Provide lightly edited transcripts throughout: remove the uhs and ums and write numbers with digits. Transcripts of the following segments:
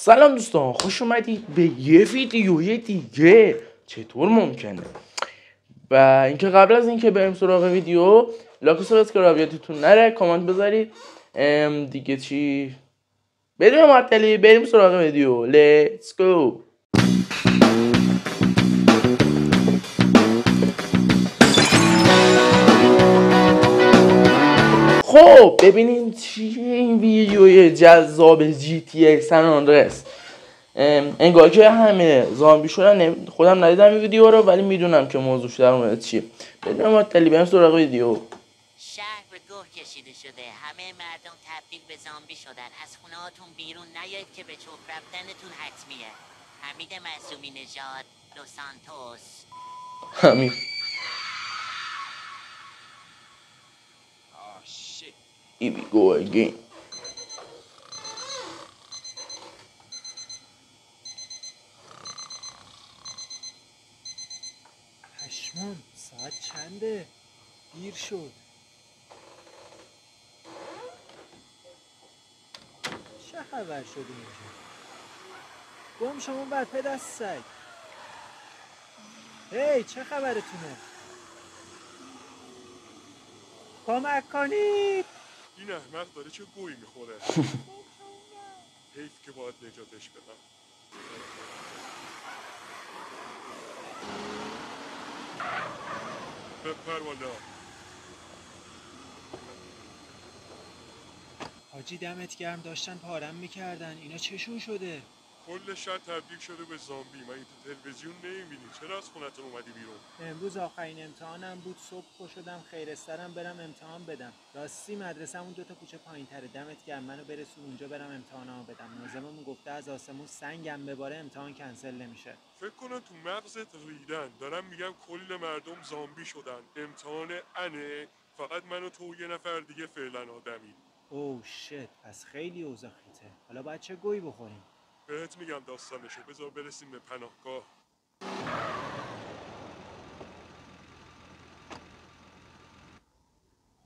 سلام دوستان، خوش اومدید به یه ویدیوی دیگه. چطور ممکنه؟ و اینکه قبل از اینکه بریم سراغ ویدیو، لایک و سابسکرایب یادتون نره، کامنت بذارید. دیگه چی؟ بدون معطلی بریم سراغ ویدیو. لیتس گو. خب ببینیم چیه این ویدیوی جذاب جی تی ای سن آندرس. انگار که همه زامبی شدن. خودم ندیدم این ویدیو رو، ولی میدونم که موضوعش در مورد چیه. بدون معطلی بریم سراغ ویدیو. شهر به گوه کشیده شده، همه مردم تبدیل به زامبی شدن. از خونه هاتون بیرون نیاید که به چوب رفتنتون حتمیه. حمید معصومی نژاد، لو سانتوس. همین. Here we go again. پشمان، ساعت چنده؟ دیر شد. چه خبر شد اینجا؟ گم شما بر پدر سگ. هی چه خبرتونه؟ کمک کنید. این احمق داره چه گویی میخوره. حیف که باید نجاتش بدم. بپر والا. حاجی دمت گرم، داشتن پارم میکردن. اینا چشون شده؟ کل شهر تبدیل شده به زامبی. من این تو تلویزیون نمیبینی؟ چرا از خونتون اومدی بیرون؟ امروز آخرین امتحانم بود. صبح پا شدم خیرسترم برم امتحان بدم. راستی مدرسه‌مون 2 تا کوچه پایین‌تره. دمت گرم منو برسون اونجا برم امتحانامو بدم. ناظممون گفته از آسمون سنگم بباره امتحان کنسل نمیشه. فکر کنم تو مغزت ریدن. دارم میگم کل مردم زامبی شدن. امتحان انه. فقط من و تو یه نفر دیگه فعلا آدمی. اوه شت، پس خیلی اوضاع خیته. حالا باید چه گویی بخوریم؟ بهت میگم داستانشو. بذار برسیم به پناهگاه.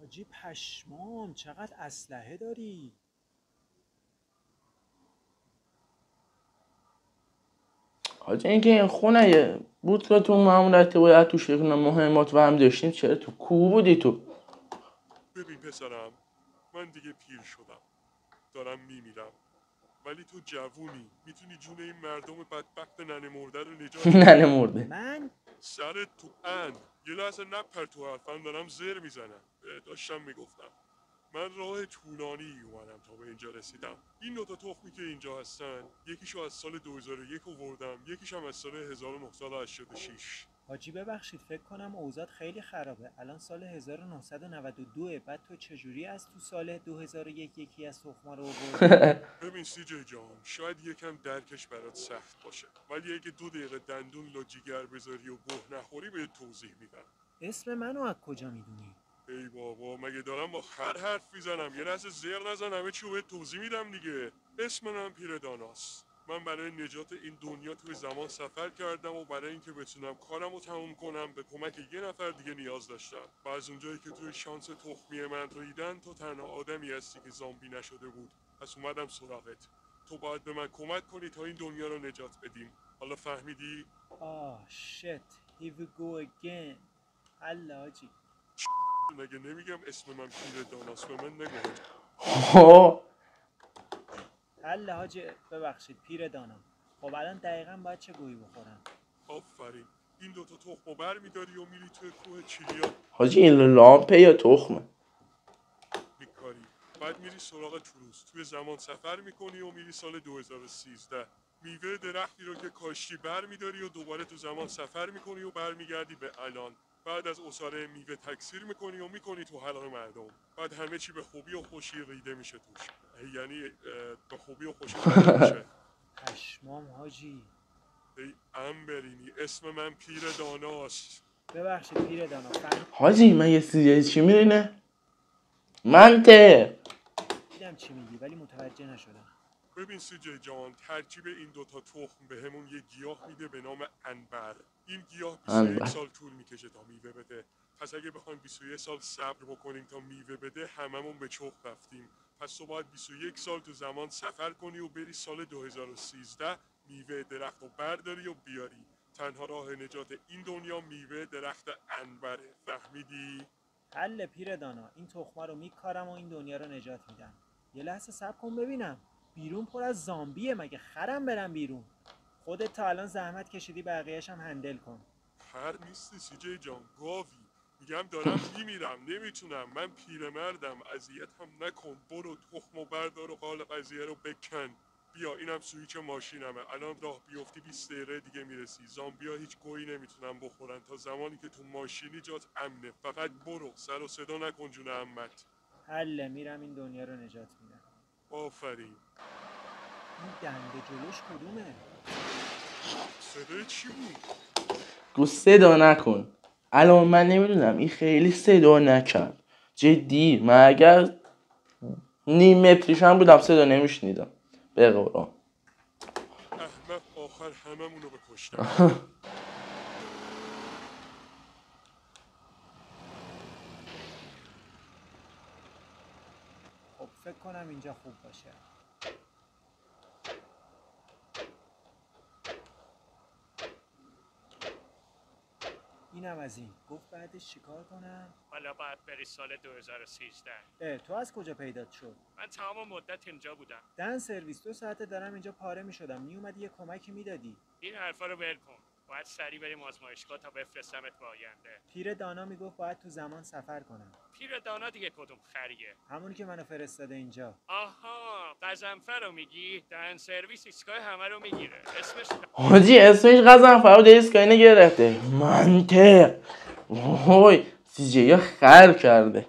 حاجی پشمام، چقدر اسلحه داری؟ حاجی اینکه این خونه بود که تو همون رفتی باید توش یه مهمات و هم داشتیم. چرا تو کوه بودی تو؟ ببین پسرم، من دیگه پیر شدم. دارم میمیرم. ولی تو جوونی، میتونی جون این مردم بدبخت ننه مرده رو نجات بدی. ننه مرده. من؟ سرت تو یه لحظه نپر تو حرفم. دارم زر میزنم. داشتم میگفتم من راه طولانی اومدم تا به اینجا رسیدم. این 2 تا تخمی که اینجا هستن، یکیشو از سال 2001 آوردم، یکیشم از سال 1986. حاجی ببخشید، فکر کنم اوضاع خیلی خرابه. الان سال 1992. بعد تو چجوری از تو سال 2001 یکی از تخما رو آوردی؟ ببین سی جی جان، شاید یکم درکش برات سخت باشه، ولی اگه 2 دقیقه دندون لاجیگر بذاری و گوه نخوری بهت توضیح میدم. اسم منو از کجا میدونی؟ ای بابا، مگه دارم با خر حرف میزنم؟ یه لحظه زر نزن، همه چی رو بهت توضیح میدم دیگه. اسم من پیرداناست. من برای نجات این دنیا توی زمان سفر کردم و برای اینکه بتونم کارم رو تموم کنم به کمک یه نفر دیگه نیاز داشتم. و از اونجایی که توی شانس تخمی من ریدن، تو تنها آدمی هستی که زامبی نشده بود. پس اومدم سراغت. تو باید به من کمک کنی تا این دنیا رو نجات بدیم. حالا فهمیدی؟ آه شت، here we go again. الله حاجی. مگه نمیگم اسم من پیرداناست؟ به من نگو. الله حاجی ببخشید پیر دانم. خب الان دقیقا باید چه گویی بخورم؟ آفرین. این 2 تا تخمو برمیداری و میری توی کوه چیلیا حاجی این لامپه یا تخمه؟ میکاری. بعد میری سراغ تروس. توی زمان سفر میکنی و میری سال 2013. میوه درختی رو که کاشتی برمیداری و دوباره تو زمان سفر میکنی و برمیگردی به الان. بعد از عصاره میوه تکثیر میکنی و میکنی تو حلق مردم. بعد همه چی به خوبی و خوشی ریده میشه توش. یعنی به خوبی و خوشی ریده میشه. پشمام حاجی. ای امبرینی، اسم من پیر داناست. ببخشید پیر دانم. حاجی من یه سیزه چی میرینه؟ منطق. دیدم چی میگی ولی متوجه نشدم. ببین سی جی جان، ترکیب این 2 تا تخم به همون یه گیاه میده به نام انبر. این گیاه 21 سال طول میکشه تا میوه بده. پس اگه بخوایم 21 سال صبر بکنیم تا میوه بده، هممون به چخ رفتیم. پس تو باید 21 سال تو زمان سفر کنی و بری سال 2013 میوه درخت رو برداری و بیاری. تنها راه نجات این دنیا میوه درخت انبره. فهمیدی؟ حل پیر دانا، این تخمه رو میکارم و این دنیا رو نجات میدم. یه لحظه صبر کن ببینم، بیرون پر از زامبیه، مگه خرم برم بیرون؟ خودت تا الان زحمت کشیدی، بقیه‌اش هم هندل کن. خر نیستی CJ جان، گاوی. میگم دارم میمیرم، نمیتونم، من پیرمردم، اذیتم نکن. برو تخمو بردار و قال قضیه رو بکن. بیا اینم سویچ ماشینمه، الان راه بیفتی 20 دقیقه دیگه میرسی. زامبیا هیچ گویی نمیتونن بخورن تا زمانی که تو ماشینی جات امنه. فقط برو، سر و صدا نکن جون عمت. حله، میرم این دنیا رو نجات میدم. آفرین. این دنده جلوش کدومه؟ صدای چی بود؟ گو صدا نکن. الان من نمیدونم، این خیلی صدا نکرد جدی. من اگر نیم متریش هم بودم صدا نمیشنیدم به قرآن. احمق، آخر هممونو بکشتن. خب فکر کنم اینجا خوب باشه. اینم از این. گفت بعدش چیکار کنم؟ حالا باید بری سال 2013. تو از کجا پیدات شد؟ من تمام مدت اینجا بودم. دن سرویس، 2 ساعته دارم اینجا پاره میشدم، میومدی یه کمکی میدادی. این حرفا رو ول کن. باید سریع بریم آزمایشگاه تا بفرستمت به آینده. پیر دانا میگفت باید تو زمان سفر کنم. پیر دانا دیگه کدوم خریه؟ همونی که منو فرستاده اینجا. آها، قزنفر رو میگی؟ دن سرویس ایستگاه همه رو میگیره. اسمش حاجی اسمش قزنفر بود، ایستگاهی نگرفته. منطق. وای CJ یا خر کرده.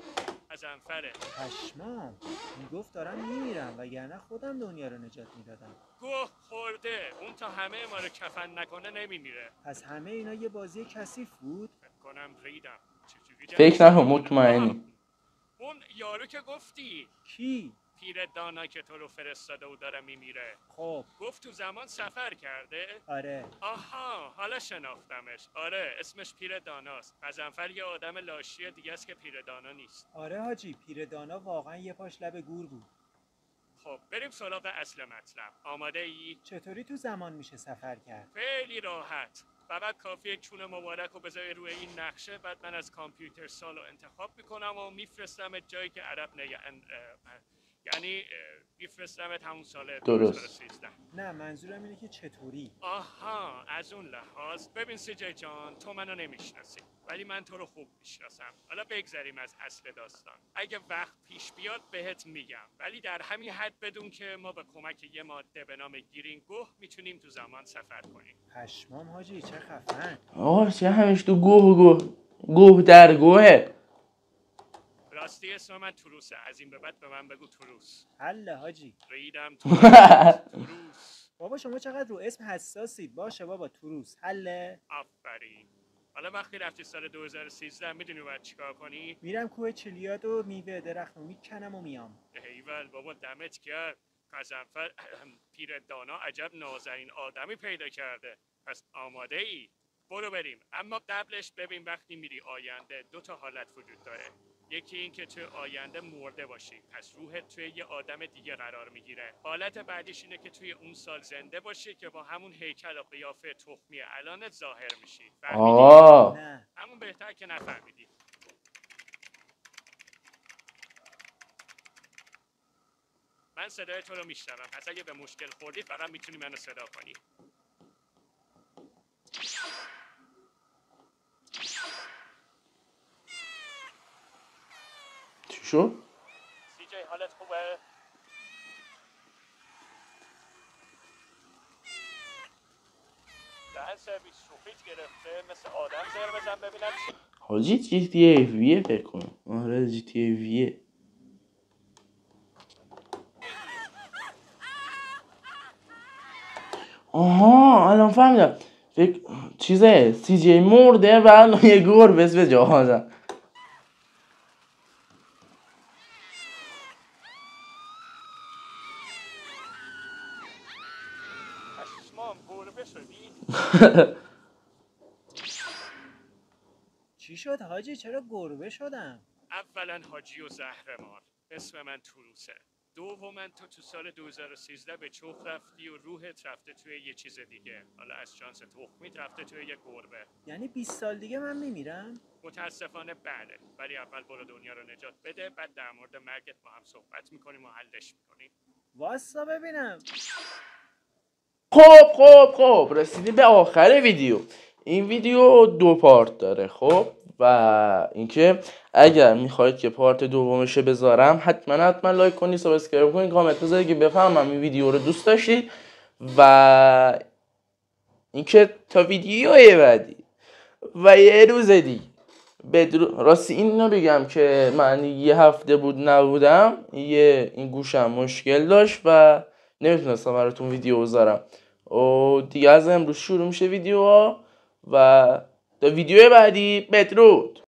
قزنفره. پشمام، میگفت دارم میمیرم وگرنه خودم دنیا رو نجات میدادم. گوه خورده. اون تا همه ما رو کفن نکنه نمیمیره. پس همه اینا یه بازی کثیف بود. فکر کنم ریدم. چجوری فکر نکن، جمعش مطمئنی. کنم؟ اون یارو که گفتی کی؟ پیر دانا که تو رو فرستاده و داره میمیره. خب گفت تو زمان سفر کرده؟ آره. آها، حالا شناختمش. آره، اسمش پیر داناست. قزنفر یه آدم لاشی دیگه است که پیر دانا نیست. آره حاجی، پیر دانا واقعا یه پاش لب گور بود. خب بریم سراغ اصل مطلب. آماده ای؟ چطوری تو زمان میشه سفر کرد؟ خیلی راحت. فقط کافیه چون مبارک رو بذاری روی این نقشه، بعد من از کامپیوتر سال رو انتخاب میکنم و میفرستم جایی که عرب یعنی میفرستمت همون سال درست. 2013. نه منظورم اینه که چطوری. آها، از اون لحاظ. ببین CJ جان، تو منو نمیشناسی ولی من تو رو خوب میشناسم. حالا بگذریم از اصل داستان. اگه وقت پیش بیاد بهت میگم، ولی در همین حد بدون که ما به کمک یه ماده به نام گیرینگوه میتونیم تو زمان سفر کنیم. پشمام حاجی، چه خفن. آقا چه همیشه تو گوه در گوهه. راستی اسم من توروسه. از این به بعد به من بگو توروس. حله حاجی. ریدم توروس. بابا شما چقدر رو اسم حساسید. باشه بابا، توروس حله. آفرین. حالا وقتی رفتی سال 2013 میدونی باید چیکار کنی؟ میرم کوه چلیات و میوه درخت رو میکنم و میام. ایول بابا، دمت کرد. قزنفر پیر دانا عجب نازنین آدمی پیدا کرده. پس آماده ای؟ برو بریم. اما قبلش ببین، وقتی میری آینده 2 تا حالت وجود داره. یکی این که توی آینده مرده باشی، پس روحت توی یه آدم دیگه قرار میگیره. حالت بعدیش اینه که توی اون سال زنده باشی که با همون هیکل و قیافه تخمی الانت ظاهر میشی. فهمیدی؟ آه نه. همون بهتر که نفهمیدی. من صدای تو رو میشنوم، پس اگه به مشکل خوردی فقط میتونی منو صدا کنی. چی شد؟ CJ حالت خوبه؟ دهن سرویس شوخیت گرفته، مثل آدم زر بزن ببینم چی. حاجی GTA ویه فکر کنم. آره GTA ویه. آها الان فهمیدم. فکر چیزه CJ مرده و الان یه گربه به جا آدم. پشمام، گربه شدی؟ چی شد حاجی، چرا گربه شدم؟ اولا حاجی و زهرمار. اسم من توروسه. دوماً تو سال 2013 به چوخ رفتی و روحت رفته توی یه چیز دیگه. حالا از شانس تخمیت رفته توی یه گربه. یعنی 20 سال دیگه من میمیرم؟ متاسفانه بله، ولی اول برو دنیا رو نجات بده، بعد در مورد مرگت با هم صحبت میکنیم و حلش میکنیم. واسا ببینم. خب رسیدیم به آخر ویدیو. این ویدیو 2 پارت داره. خب و اینکه اگر میخواید که پارت دومش بذارم حتما لایک کنید، سابسکرایب کنید، کامنت بذارید که بفهمم این ویدیو رو دوست داشتید. و اینکه تا ویدیو بعدی و یه روز دیگه راستی اینو بگم که من یه هفته بود نبودم، این گوشم مشکل داشت و نمیتونستم براتون ویدیو بذارم. و دیگه از امروز شروع میشه ویدیوها و تا ویدیو بعدی بدرود.